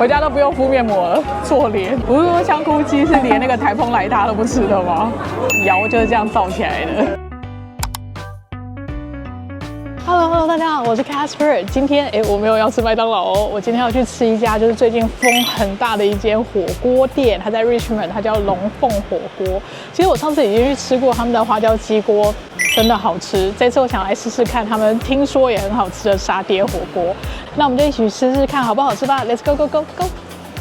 回家都不用敷面膜了，做脸。不是说香菇鸡是连那个台风来它都不吃的吗？窑就是这样造起来的。Hello， 大家好，我是 Casper。今天我没有要吃麦当劳哦，我今天要去吃一家就是最近风很大的一间火锅店，它在 Richmond， 它叫龙凤火锅。其实我上次已经去吃过他们的花椒鸡锅，真的好吃。这次我想来试试看他们听说也很好吃的沙爹火锅，那我们就一起试试看好不好吃吧 ！Let's go go go go！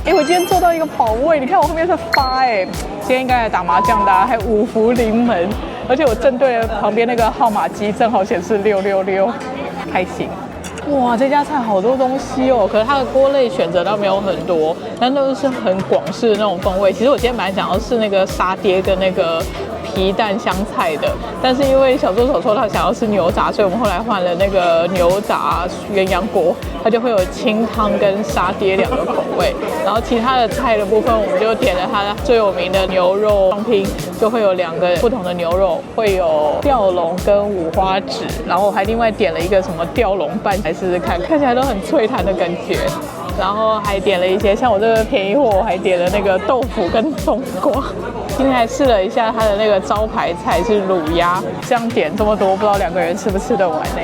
我今天做到一个保位，你看我后面是发今天应该来打麻将的，还有五福临门。而且我正对了旁边那个号码机，正好显示666，开心。哇，这家菜好多东西哦，可是它的锅类选择倒没有很多，但都是很广式的那种风味。其实我今天本来想要试那个沙爹跟那个皮蛋香菜的，但是因为小助手说他想要吃牛杂，所以我们后来换了那个牛杂鸳鸯锅，它就会有清汤跟沙爹两个口味。然后其他的菜的部分，我们就点了它最有名的牛肉双拼，就会有2个不同的牛肉，会有吊龙跟五花趾，然后我还另外点了一个什么吊龙拌，来试试看，看起来都很脆弹的感觉。然后还点了一些，像我这个便宜货，我还点了那个豆腐跟冬瓜。今天还试了一下它的那个招牌菜是卤鸭，这样点这么多，不知道2个人吃不吃得完呢？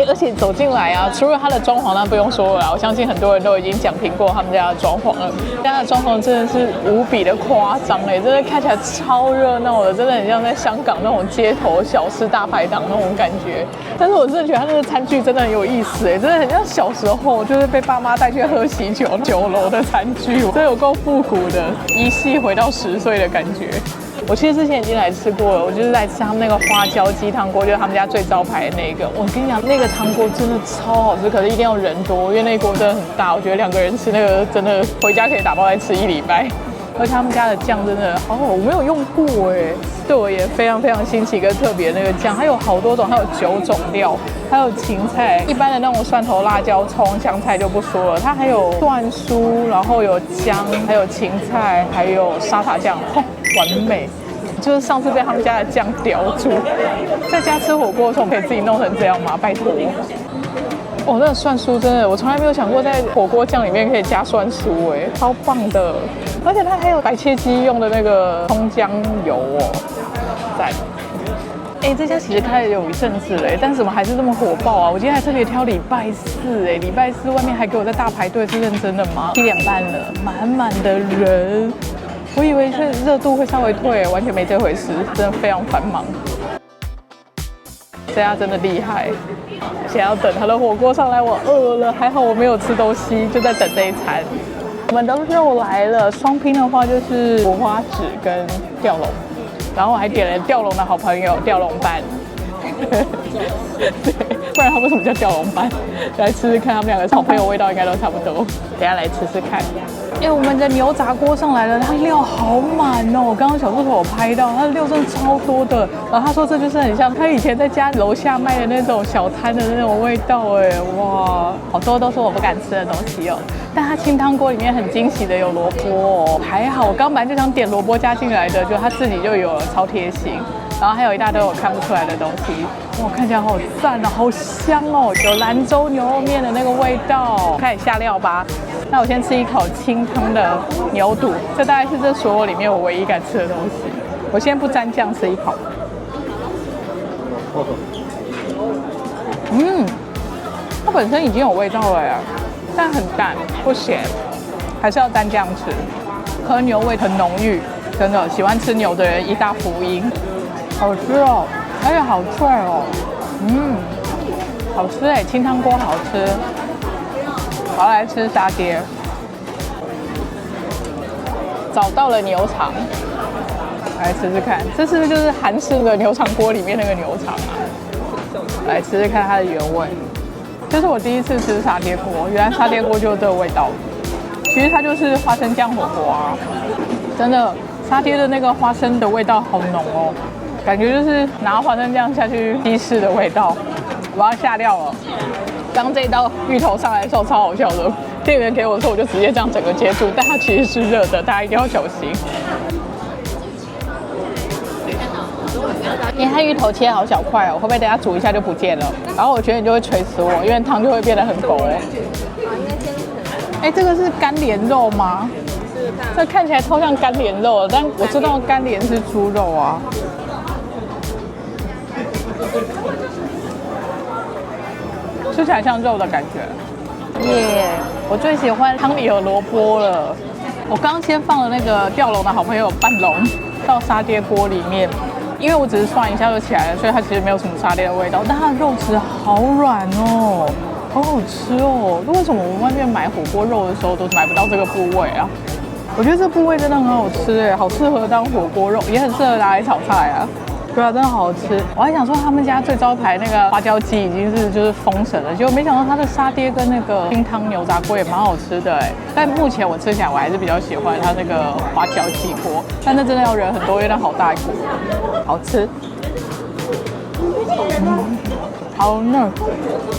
而且走进来啊，除了它的装潢，那不用说了，我相信很多人都已经讲评过他们家的装潢了。家的装潢真的是无比的夸张真的看起来超热闹的，真的很像在香港那种街头小吃大排档那种感觉。但是我真的觉得它那个餐具真的很有意思真的很像小时候就是被爸妈带去喝喜酒酒楼的餐具，真的有够复古的，依稀回到10岁的感觉。我其实之前已经来吃过了，我就是来吃他们那个花椒鸡汤锅，就是他们家最招牌的那个。我跟你讲，那个汤锅真的超好吃，可是一定要人多，因为那锅真的很大，我觉得2个人吃那个真的回家可以打包来吃1礼拜。而且他们家的酱真的好好，我没有用过对我也非常非常新奇跟特别那个酱，它有好多种，它有9种料，还有芹菜，一般的那种蒜头、辣椒、葱、香菜就不说了，它还有蒜酥，然后有姜，还有芹菜，还有沙茶酱，完美。就是上次被他们家的酱叼住，在家吃火锅的时候可以自己弄成这样吗？拜托。那个蒜酥真的，我从来没有想过在火锅酱里面可以加蒜酥超棒的！而且它还有白切鸡用的那个葱姜油赞！这家其实开了有一阵子但是怎么还是这么火爆啊？我今天还特别挑礼拜四礼拜四外面还给我在大排队，是认真的吗？7点半了，满满的人。我以为是热度会稍微退，完全没这回事，真的非常繁忙。这家真的厉害，现在要等他的火锅上来，我饿了，还好我没有吃东西，就在等这一餐。我们的肉来了，双拼的话就是五花趾跟吊龙，然后我还点了吊龙的好朋友吊龙拌。对，不然它为什么叫吊龙拌？来吃吃看，他们2个好朋友味道应该都差不多。等一下来吃吃看。我们的牛杂锅上来了，它料好满哦！刚刚小助手有拍到，它的料真的超多的。然后他说这就是很像他以前在家楼下卖的那种小摊的那种味道哇，好多都是我不敢吃的东西但它清汤锅里面很惊喜的有萝卜还好我刚本来就想点萝卜加进来的，就它自己就有了，超贴心。然后还有一大堆我看不出来的东西，看起来好赞好香有兰州牛肉面的那个味道。开始下料吧。那我先吃一口清汤的牛肚，这大概是这所有里面我唯一敢吃的东西。我先不沾酱吃一口。它本身已经有味道了但很淡不咸，还是要沾酱吃。可是牛味很浓郁，真的喜欢吃牛的人一大福音。好吃而且好脆好吃清汤锅好吃。我要来吃沙爹，找到了牛肠，来吃吃看，这是不是就是韩式的牛肠锅里面那个牛肠来吃吃看它的原味。这是我第一次吃沙爹锅，原来沙爹锅就是这个味道。其实它就是花生酱火锅真的，沙爹的那个花生的味道好浓感觉就是拿花生酱下去稀释的味道。我要下料了。刚这一道芋头上来的时候超好笑的，店员给我的时候我就直接这样整个接住，但它其实是热的，大家一定要小心。因为它芋头切好小块会不会等下煮一下就不见了？然后我觉得你就会锤死我，因为汤就会变得很稠哎，这个是干莲肉吗？这看起来超像干莲肉的，但我知道干莲是猪肉啊。吃起来像肉的感觉。耶！我最喜欢汤里有萝卜了。我刚刚先放了那个吊龙的好朋友半龙到沙爹锅里面，因为我只是涮一下就起来了，所以它其实没有什么沙爹的味道，但它的肉质好软哦，好好吃哦。为什么我们外面买火锅肉的时候都买不到这个部位啊？我觉得这部位真的很好吃哎，好适合当火锅肉，也很适合拿来炒菜啊。对啊，真的好好吃。我还想说他们家最招牌那个花椒鸡已经是就是封神了，结果没想到它的沙爹跟那个清汤牛杂锅也蛮好吃的哎。但目前我吃起来我还是比较喜欢它那个花椒鸡锅，但那真的要人很多，因为它好大一锅，好吃。好嫩，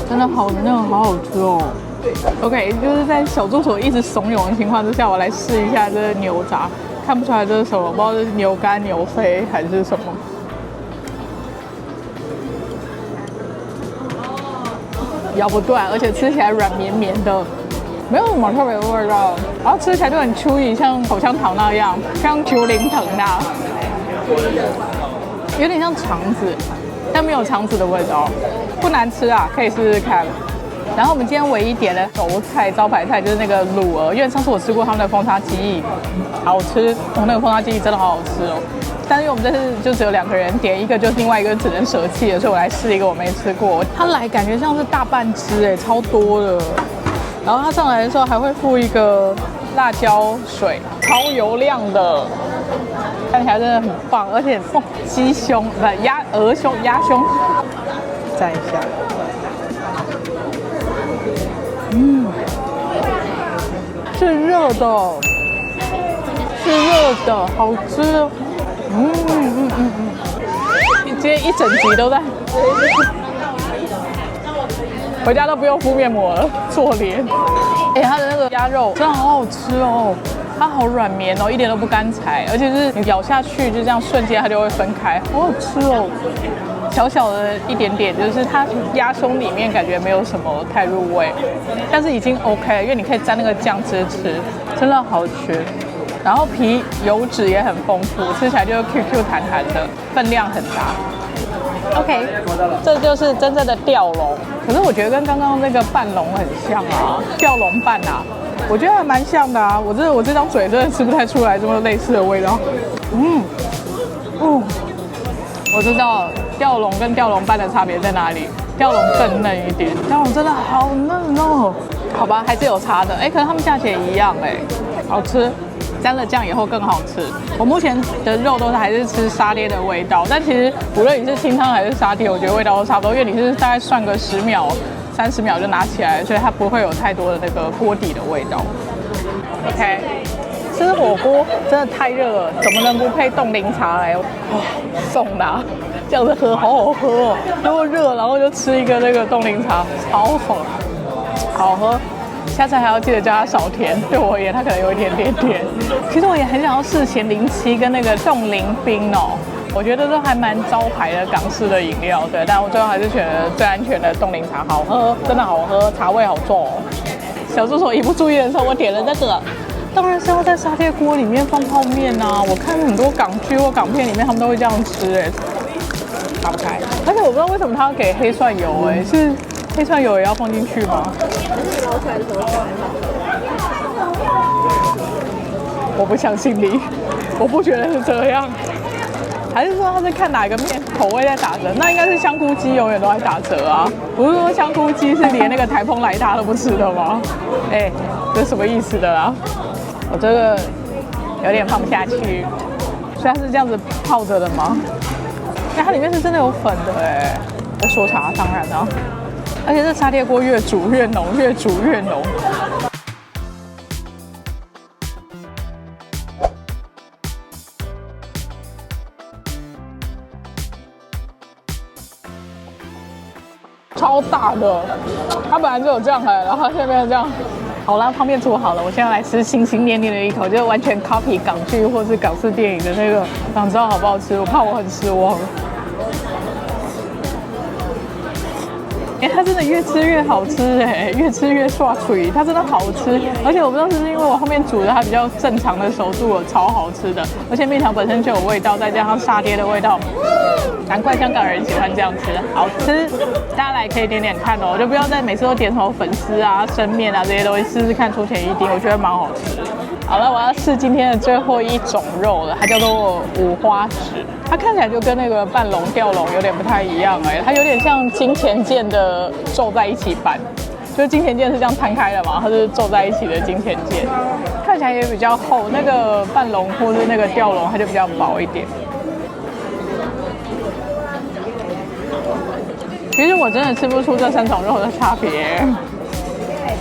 真的好嫩，好好吃哦。OK， 就是在小助手一直怂恿的情况之下，我来试一下这个牛杂，看不出来这是什么，不知道是牛肝、牛肺还是什么。咬不断，而且吃起来软绵绵的，没有什么特别的味道，然后吃起来就很 chewy， 像口香糖那样，像九零藤那，有点像肠子，但没有肠子的味道，不难吃啊，可以试试看。然后我们今天唯一点的熟菜招牌菜就是那个卤鹅，因为上次我吃过他们的风沙鸡翼，好吃，那个风沙鸡翼真的好好吃哦。但是因为我们这次就只有2个人，点一个就另外一个只能舍弃了，所以我来试一个我没吃过。它来感觉像是大半只哎，超多的。然后它上来的时候还会附一个辣椒水，超油亮的，看起来真的很棒。而且鸡胸不鹅胸鸭胸，蘸一下。是热的，是热的，好吃。今天一整集都在，回家都不用敷面膜了，做脸。哎，它的那个鸭肉真的好好吃哦，它好软绵哦，一点都不干柴，而且是你咬下去就这样瞬间它就会分开，好好吃哦。小小的一点点，就是它鸭胸里面感觉没有什么太入味，但是已经 OK， 因为你可以沾那个酱汁吃，真的好吃。然后皮油脂也很丰富，吃起来就是 QQ 弹弹的，分量很大。OK， 这就是真正的吊龙。可是我觉得跟刚刚那个半龙很像啊，吊龙半啊，我觉得还蛮像的啊。我这张嘴真的吃不太出来这么类似的味道。我知道吊龙跟吊龙半的差别在哪里，吊龙更嫩一点，吊龙真的好嫩哦。好吧，还是有差的。哎，可是他们价钱一样哎，好吃。沾了酱以后更好吃。我目前的肉都是还是吃沙爹的味道，但其实无论你是清汤还是沙爹，我觉得味道都差不多，因为你是大概涮个10秒、30秒就拿起来，所以它不会有太多的那个锅底的味道。OK， 吃火锅真的太热了，怎么能不配冻柠茶来？送的啊，这样子喝好好喝哦，又热，然后就吃一个那个冻柠茶，超爽，好喝。下次还要记得叫他少甜，对我而言他可能有一点点甜。其实我也很想要试咸柠七跟那个冻柠冰哦，我觉得都还蛮招牌的港式的饮料，对。但我最后还是选了最安全的冻柠茶，好喝，真的好喝，茶味好重哦。小助手一不注意的时候，我点了这个，当然是要在沙爹锅里面放泡面啊。我看很多港剧或港片里面他们都会这样吃，哎，打不开。而且我不知道为什么他要给黑蒜油，哎，是。黑蒜油也要放进去吗？捞出来的时候放。我不相信你，我不觉得是这样。还是说他在看哪个面口味在打折？那应该是香菇鸡永远都在打折啊！不是说香菇鸡是连那个台风来他都不吃的吗？哎，这是什么意思的啦？我这个有点放不下去，所以它是这样子泡着的吗？哎，它里面是真的有粉的哎。在说茶，当然啊。而且这沙爹锅越煮越浓，越煮越浓。超大的，它本来就有这样哎，然后它现在变成这样。好啦，泡面煮好了，我现在来吃心心念念的一口，就是完全 copy 港剧或是港式电影的那个，想知道好不好吃？我怕我很失望。它真的越吃越好吃越吃越刷嘴，它真的好吃。而且我不知道是不是因为我后面煮的它比较正常的熟度了，超好吃的。而且面条本身就有味道，再加上沙爹的味道，难怪香港人喜欢这样吃，好吃。大家来可以点点看哦，就不要再每次都点什么粉丝啊、生面啊这些东西，试试看出前一丁，我觉得蛮好吃的。好了，我要试今天的最后一种肉了，它叫做五花趾。它看起来就跟那个半龙吊龙有点不太一样它有点像金钱剑的皱在一起版。就是金钱剑是这样摊开的嘛，它是皱在一起的金钱剑，看起来也比较厚。那个半龙或是那个吊龙，它就比较薄一点。其实我真的吃不出这3种肉的差别。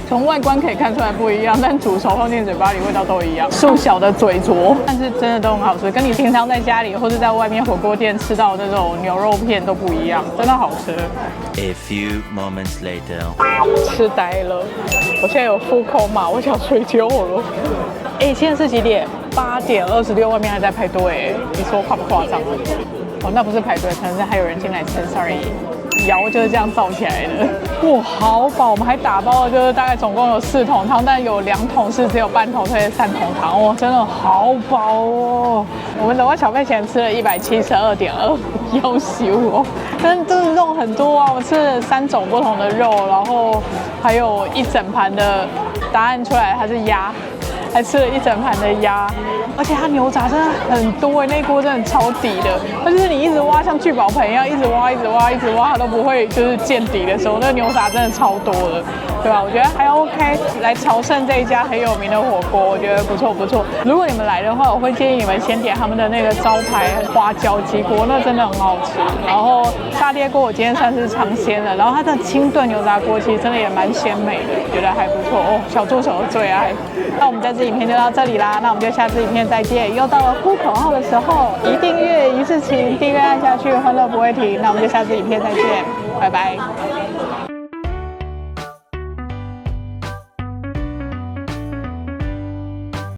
从外观可以看出来不一样，但煮熟放进嘴巴里味道都一样，瘦小的嘴拙，但是真的都很好吃，跟你平常在家里或是在外面火锅店吃到的那种牛肉片都不一样，真的好吃。A few moments later， 吃呆了，我现在有腹口嘛，我想睡觉了。现在是几点？8点26，外面还在排队你说夸不夸张？那不是排队，可能是还有人进来吃 ，sorry。窑就是这样造起来的，哇，好饱！我们还打包了，就是大概总共有4桶汤，但有2桶是只有半桶，所以3桶汤，哇，真的好饱哦！我们总共小费钱吃了172.2，要羞哦！但真的肉很多啊，我吃了3种不同的肉，然后还有一整盘的，答案出来它是鸭。还吃了一整盘的鸭，而且它牛杂真的很多那一锅真的超底的，它就是你一直挖像聚宝盆一样，一直挖，一直挖，一直挖，它都不会就是见底的时候，那个牛杂真的超多的，对吧？我觉得还 OK。来朝圣这一家很有名的火锅，我觉得不错不错。如果你们来的话，我会建议你们先点他们的那个招牌花椒鸡锅，那真的很好吃。然后沙爹锅我今天算是尝鲜了，然后它的清炖牛杂锅其实真的也蛮鲜美的，觉得还不错哦，小助手的最爱。那我们这支影片就到这里啦，那我们就下支影片再见。又到了呼口号的时候，一订阅一事情，订阅按下去，欢乐不会停。那我们就下支影片再见，拜拜。